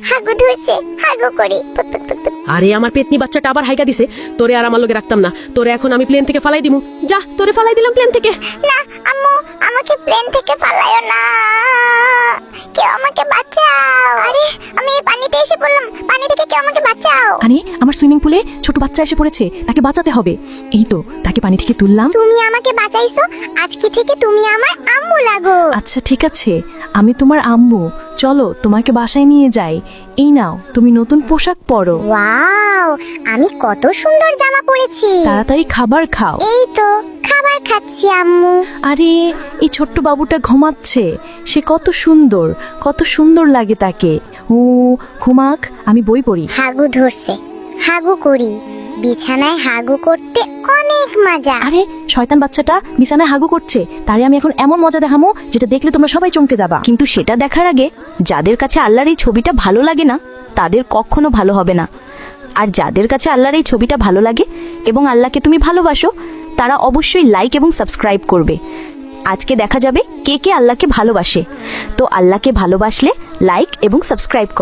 হাগু ধরছে, হাগু করি। আরে আমার পেতনি বাচ্চাটা আবার হাইকা দিছে। তোরে আর আমার লগে রাখতাম না, তোরে এখন আমি প্লেন থেকে ফালাই দিমু। যা, তোরে ফালাই দিলাম প্লেন থেকে। না আম্মু, আমাকে প্লেন থেকে ফালাইও না, কেউ আমাকে বাঁচাও। আরে আমি এই পানিতে এসে পড়লাম, পানি থেকে কেউ আমাকে বাঁচাও। আরে আমার সুইমিং পুলে ছোট বাচ্চা এসে পড়েছে, তাকে বাঁচাতে হবে। এই তো তাকে পানি থেকে তুললাম। তুমি আমাকে বাঁচাইছো, আজকে থেকে তুমি আমার আম্মু লাগো। আচ্ছা ঠিক আছে, আমি তোমার আম্মু। চলো তোমাকে বাসায় নিয়ে যাই। এই নাও, তুমি নতুন পোশাক পরো। ওয়াও, আমি কত সুন্দর জামা পরেছি। তাড়াতাড়ি খাবার খাও। এই তো খাবার খাচ্ছি আম্মু। আরে এই ছোট্ট বাবুটা ঘুমাচ্ছে, সে কত সুন্দর, কত সুন্দর লাগে তাকে। ও ঘুমাক, আমি বই পড়ি। হাগু ধরছে, হাগু করি। বিছানায় হাগু করতে অনেক মজা। আরে শয়তান বাচ্চাটা বিছানায় হাগু করছে, তারে আমি এখন এমন মজা দেখামো যেটা দেখলে তোমরা সবাই চমকে যাবা। কিন্তু সেটা দেখার আগে যাদের কাছে আল্লাহর এই ছবিটা ভালো লাগে না তাদের কখনো ভালো হবে না। আর যাদের কাছে আল্লাহর এই ছবিটা ভালো লাগে এবং আল্লাহকে তুমি ভালোবাসো, তারা অবশ্যই লাইক এবং সাবস্ক্রাইব করবে। আজকে দেখা যাবে কে কে আল্লাহকে ভালোবাসে। তো আল্লাহকে ভালোবাসলে লাইক এবং সাবস্ক্রাইব করো।